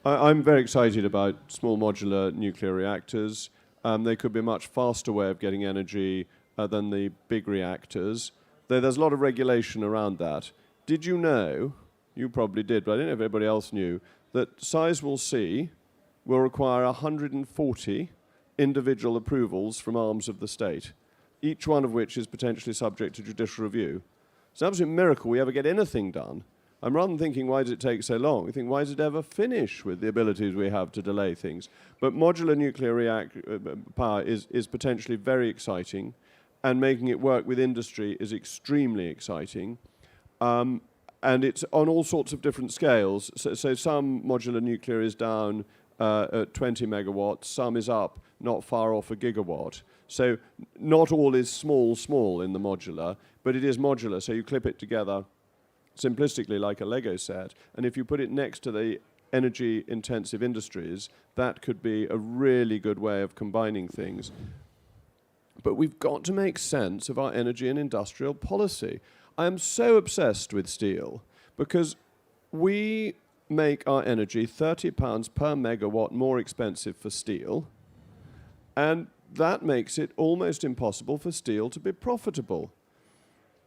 I'm very excited about small modular nuclear reactors. They could be a much faster way of getting energy than the big reactors. There's a lot of regulation around that. Did you know, you probably did, but I don't know if everybody else knew, that Sizewell C will require 140 individual approvals from arms of the state, each one of which is potentially subject to judicial review. It's an absolute miracle we ever get anything done. I'm rather than thinking, why does it take so long? I think, why does it ever finish with the abilities we have to delay things? But modular nuclear power is potentially very exciting, and making it work with industry is extremely exciting. And it's on all sorts of different scales. So some modular nuclear is down at 20 megawatts, some is up not far off a gigawatt. So not all is small in the modular, but it is modular, so you clip it together simplistically like a Lego set, and if you put it next to the energy-intensive industries, that could be a really good way of combining things. But we've got to make sense of our energy and industrial policy. I am so obsessed with steel because we make our energy £30 per megawatt more expensive for steel, and that makes it almost impossible for steel to be profitable.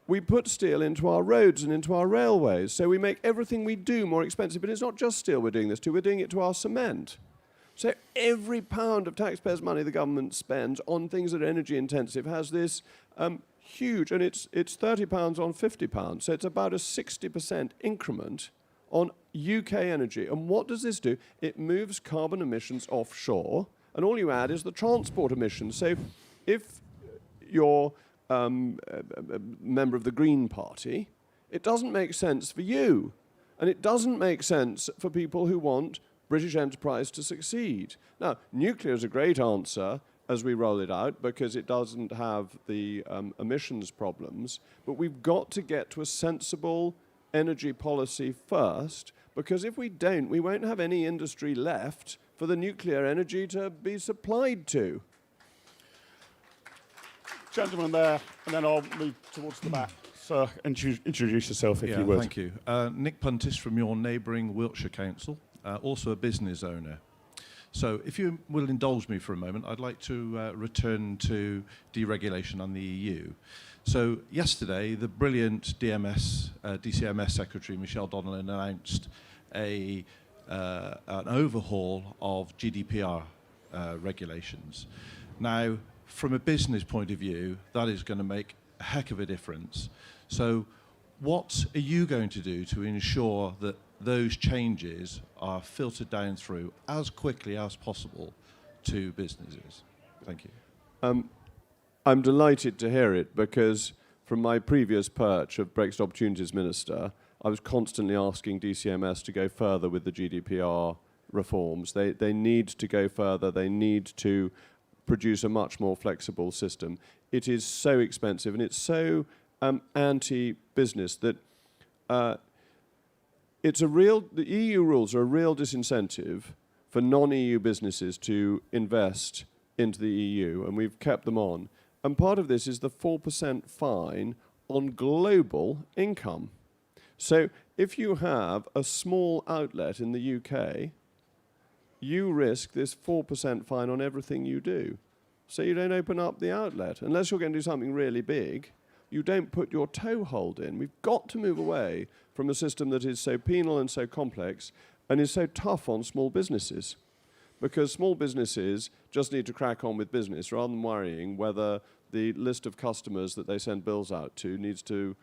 We put steel into our roads and into our railways, so we make everything we do more expensive. But it's not just steel we're doing this to, we're doing it to our cement. So every pound of taxpayers' money the government spends on things that are energy intensive has this huge, and it's £30 on £50, so it's about a 60% increment on UK energy. And what does this do? It moves carbon emissions offshore, and all you add is the transport emissions. So if you're a member of the Green Party, it doesn't make sense for you. And it doesn't make sense for people who want British enterprise to succeed. Now, nuclear is a great answer as we roll it out because it doesn't have the emissions problems, but we've got to get to a sensible energy policy first, because if we don't, we won't have any industry left for the nuclear energy to be supplied to. Gentleman there, and then I'll move towards the back. Sir, introduce yourself if you would. Thank you. Nick Puntis from your neighbouring Wiltshire Council, also a business owner. So if you will indulge me for a moment, I'd like to return to deregulation and the EU. So yesterday, the brilliant DCMS Secretary, Michelle Donnellan, announced an overhaul of GDPR regulations. Now, from a business point of view, that is going to make a heck of a difference. So what are you going to do to ensure that those changes are filtered down through as quickly as possible to businesses? Thank you. I'm delighted to hear it because from my previous perch of Brexit Opportunities Minister, I was constantly asking DCMS to go further with the GDPR reforms. They need to go further. They need to produce a much more flexible system. It is so expensive and it's so anti-business that the EU rules are a real disincentive for non-EU businesses to invest into the EU, and we've kept them on. And part of this is the 4% fine on global income. So if you have a small outlet in the UK, you risk this 4% fine on everything you do. So you don't open up the outlet. Unless you're going to do something really big, you don't put your toehold in. We've got to move away from a system that is so penal and so complex and is so tough on small businesses. Because small businesses just need to crack on with business rather than worrying whether the list of customers that they send bills out to needs to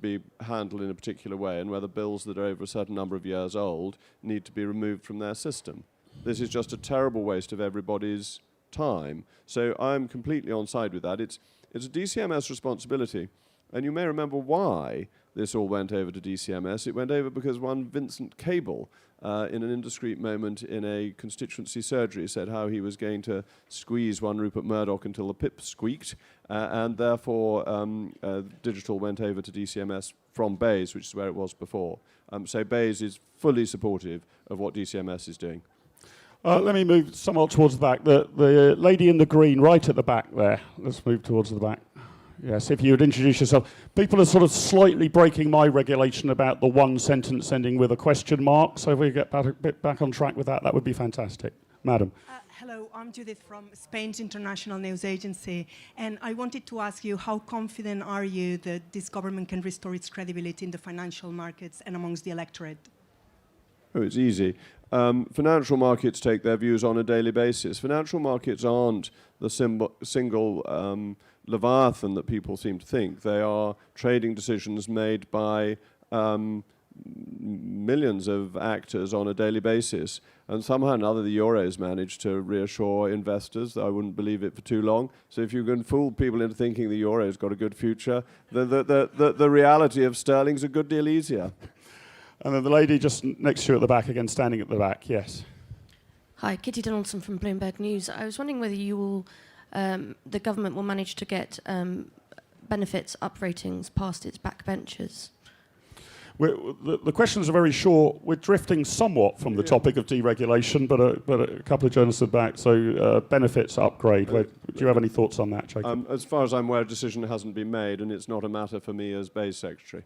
be handled in a particular way, and whether bills that are over a certain number of years old need to be removed from their system. This is just a terrible waste of everybody's time. So I'm completely on side with that. It's a DCMS responsibility. And you may remember why this all went over to DCMS. It went over because one Vincent Cable, in an indiscreet moment in a constituency surgery, said how he was going to squeeze one Rupert Murdoch until the pip squeaked, and therefore digital went over to DCMS from BEIS, which is where it was before. So BEIS is fully supportive of what DCMS is doing. Let me move somewhat towards the back. The lady in the green right at the back there. Let's move towards the back. Yes, if you would introduce yourself. People are sort of slightly breaking my regulation about the one sentence ending with a question mark, so if we get a bit back on track with that, that would be fantastic. Madam. Hello, I'm Judith from Spain's International News Agency, and I wanted to ask you, how confident are you that this government can restore its credibility in the financial markets and amongst the electorate? Oh, it's easy. Financial markets take their views on a daily basis. Financial markets aren't the single leviathan that people seem to think. They are trading decisions made by millions of actors on a daily basis. And somehow or another, the Euros managed to reassure investors. I wouldn't believe it for too long. So if you can fool people into thinking the Euro's got a good future, the reality of sterling's a good deal easier. And then the lady just next to you at the back again, standing at the back, yes. Hi, Kitty Donaldson from Bloomberg News. I was wondering whether you will, the government will manage to get benefits up ratings past its backbenchers. The questions are very short. We're drifting somewhat from the topic of deregulation, but a couple of journalists are back. So benefits upgrade. Do you have any thoughts on that, Jacob? As far as I'm aware, a decision hasn't been made, and it's not a matter for me as Bay's secretary.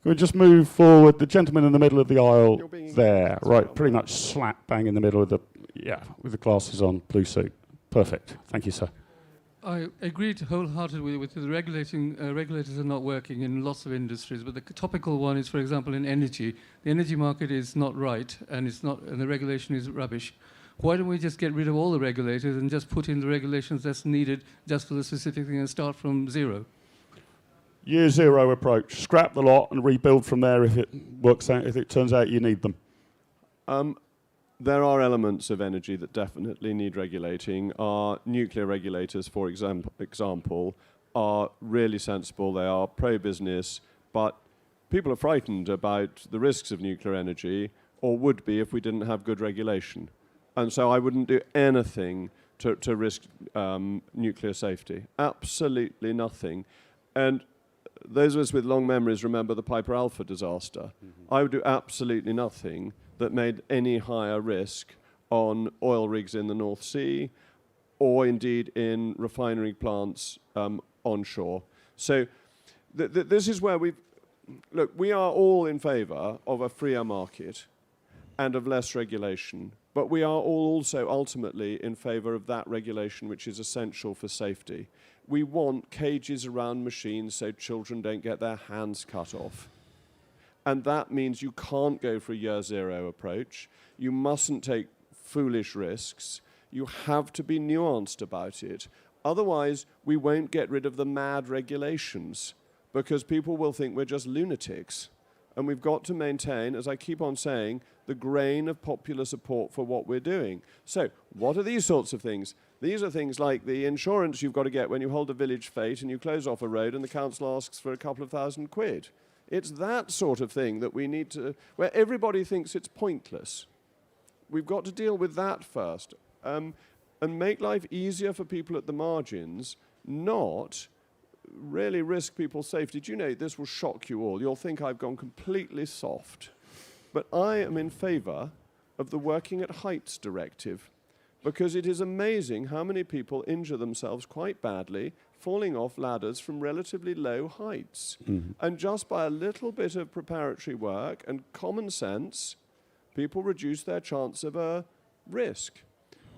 Can we just move forward? The gentleman in the middle of the aisle there, right, pretty much slap bang in the middle with the glasses on, blue suit. Perfect. Thank you, sir. I agree wholeheartedly with the regulators are not working in lots of industries, but the topical one is, for example, in energy. The energy market is not right, and the regulation is rubbish. Why don't we just get rid of all the regulators and just put in the regulations that's needed just for the specific thing and start from zero? Year zero approach. Scrap the lot and rebuild from there if it works out. If it turns out you need them. There are elements of energy that definitely need regulating. Our nuclear regulators, for example, are really sensible. They are pro-business, but people are frightened about the risks of nuclear energy, or would be if we didn't have good regulation. And so I wouldn't do anything to risk nuclear safety. Absolutely nothing. And those of us with long memories remember the Piper Alpha disaster. Mm-hmm. I would do absolutely nothing that made any higher risk on oil rigs in the North Sea or indeed in refinery plants onshore. So this is where we are all in favour of a freer market and of less regulation, but we are all also ultimately in favour of that regulation which is essential for safety. We want cages around machines so children don't get their hands cut off. And that means you can't go for a year zero approach. You mustn't take foolish risks. You have to be nuanced about it. Otherwise, we won't get rid of the mad regulations because people will think we're just lunatics. And we've got to maintain, as I keep on saying, the grain of popular support for what we're doing. So what are these sorts of things? These are things like the insurance you've got to get when you hold a village fete and you close off a road and the council asks for a couple of £1,000. It's that sort of thing that we need to, where everybody thinks it's pointless. We've got to deal with that first and make life easier for people at the margins, not really risk people's safety. Do you know, this will shock you all. You'll think I've gone completely soft. But I am in favour of the Working at Heights directive because it is amazing how many people injure themselves quite badly falling off ladders from relatively low heights. Mm-hmm. And just by a little bit of preparatory work and common sense, people reduce their chance of a risk.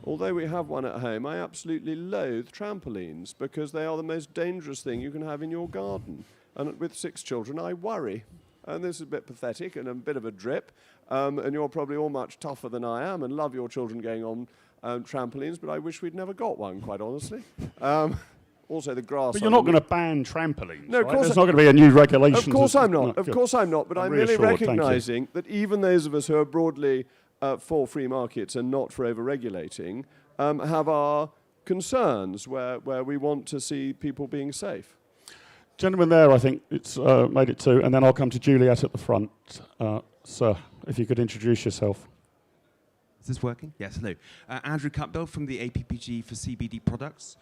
Although we have one at home, I absolutely loathe trampolines because they are the most dangerous thing you can have in your garden. And with 6 children, I worry. And this is a bit pathetic and a bit of a drip. And you're probably all much tougher than I am and love your children going on trampolines, but I wish we'd never got one, quite honestly. Also, the grass. But you're not going to ban trampolines. No, of course. There's not going to be a new regulation. Of course I'm not. Of course I'm not. But I'm merely recognising that even those of us who are broadly for free markets and not for over-regulating have our concerns where we want to see people being safe. Gentleman there, I think it's made it to, and then I'll come to Juliet at the front. Sir, if you could introduce yourself. Is this working? Yes, hello. Andrew Cutbill from the APPG for CBD products.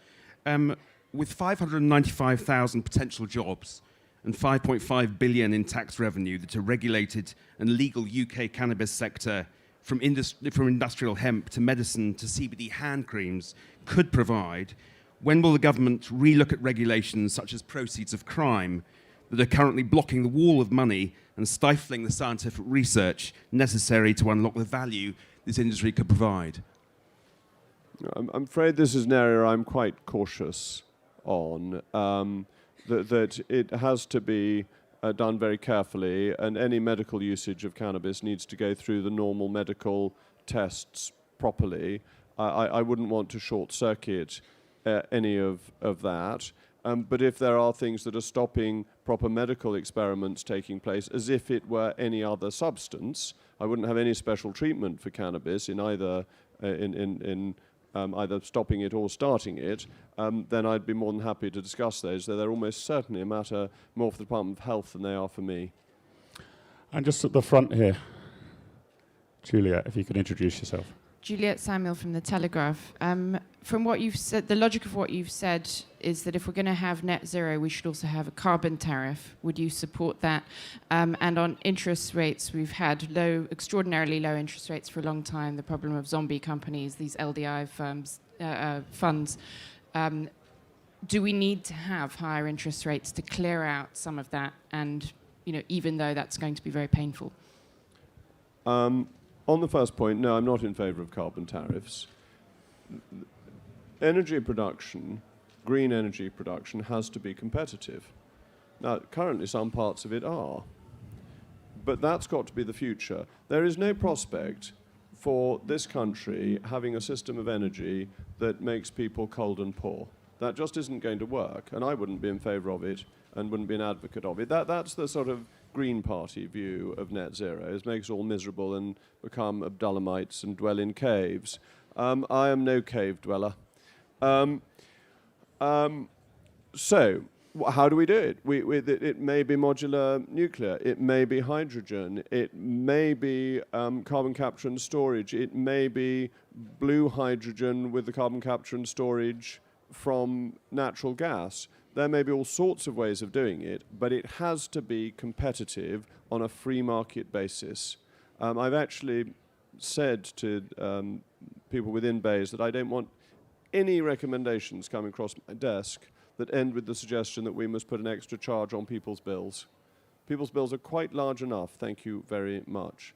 With 595,000 potential jobs and 5.5 billion in tax revenue that a regulated and legal UK cannabis sector from industrial hemp to medicine to CBD hand creams could provide, when will the government relook at regulations such as proceeds of crime that are currently blocking the wall of money and stifling the scientific research necessary to unlock the value this industry could provide? I'm afraid this is an area I'm quite cautious on, that it has to be done very carefully, and any medical usage of cannabis needs to go through the normal medical tests properly. I wouldn't want to short-circuit any of that. But if there are things that are stopping proper medical experiments taking place as if it were any other substance, I wouldn't have any special treatment for cannabis in either either stopping it or starting it, then I'd be more than happy to discuss those. So they're almost certainly a matter more for the Department of Health than they are for me. And just at the front here, Juliet, if you could introduce yourself. Juliet Samuel from The Telegraph. From what you've said, the logic of what you've said is that if we're going to have net zero, we should also have a carbon tariff. Would you support that? And on interest rates, we've had extraordinarily low interest rates for a long time. The problem of zombie companies, these LDI funds. Do we need to have higher interest rates to clear out some of that? And even though that's going to be very painful. On the first point, no, I'm not in favour of carbon tariffs. Energy production, green energy production, has to be competitive. Now, currently some parts of it are, but that's got to be the future. There is no prospect for this country having a system of energy that makes people cold and poor. That just isn't going to work, and I wouldn't be in favour of it and wouldn't be an advocate of it. That's the sort of Green Party view of net zero, is make us all miserable and become Abdullamites and dwell in caves. I am no cave dweller. So, how do we do it? It may be modular nuclear, it may be hydrogen, it may be carbon capture and storage, it may be blue hydrogen with the carbon capture and storage from natural gas. There may be all sorts of ways of doing it, but it has to be competitive on a free market basis. I've actually said to people within BEIS that I don't want any recommendations coming across my desk that end with the suggestion that we must put an extra charge on people's bills. People's bills are quite large enough, thank you very much.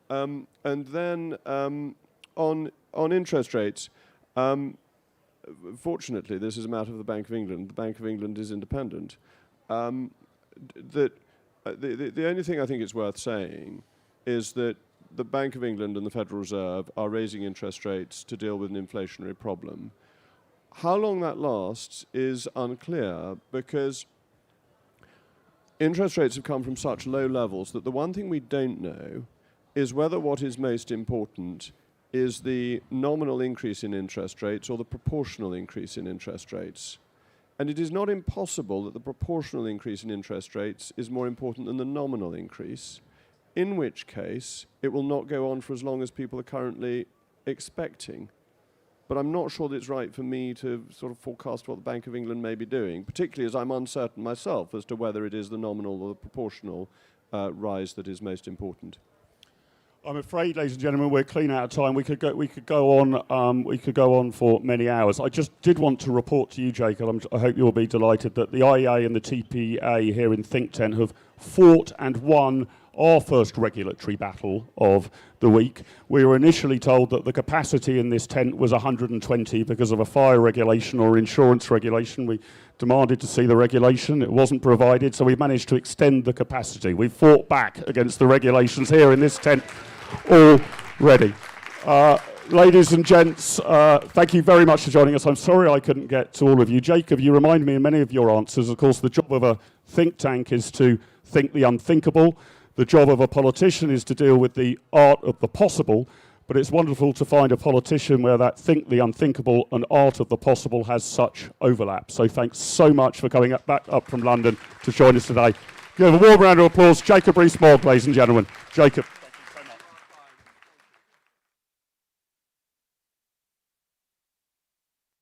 And then on interest rates, fortunately, this is a matter of the Bank of England. The Bank of England is independent. The only thing I think it's worth saying is that the Bank of England and the Federal Reserve are raising interest rates to deal with an inflationary problem. How long that lasts is unclear, because interest rates have come from such low levels that the one thing we don't know is whether what is most important is the nominal increase in interest rates or the proportional increase in interest rates. And it is not impossible that the proportional increase in interest rates is more important than the nominal increase, in which case it will not go on for as long as people are currently expecting. But I'm not sure that it's right for me to sort of forecast what the Bank of England may be doing, particularly as I'm uncertain myself as to whether it is the nominal or the proportional rise that is most important. I'm afraid, ladies and gentlemen, we're clean out of time. We could go on for many hours. I just did want to report to you, Jacob. I hope you'll be delighted that the IEA and the TPA here in Think Tent have fought and won our first regulatory battle of the week. We were initially told that the capacity in this tent was 120 because of a fire regulation or insurance regulation. We demanded to see the regulation. It wasn't provided, so we managed to extend the capacity. We fought back against the regulations here in this tent already. Ladies and gents, thank you very much for joining us. I'm sorry I couldn't get to all of you. Jacob, you remind me in many of your answers, of course, the job of a think tank is to think the unthinkable. The job of a politician is to deal with the art of the possible, but it's wonderful to find a politician where that think the unthinkable and art of the possible has such overlap. So thanks so much for coming back up from London to join us today. Give a warm round of applause, Jacob Rees-Mogg, ladies and gentlemen. Jacob.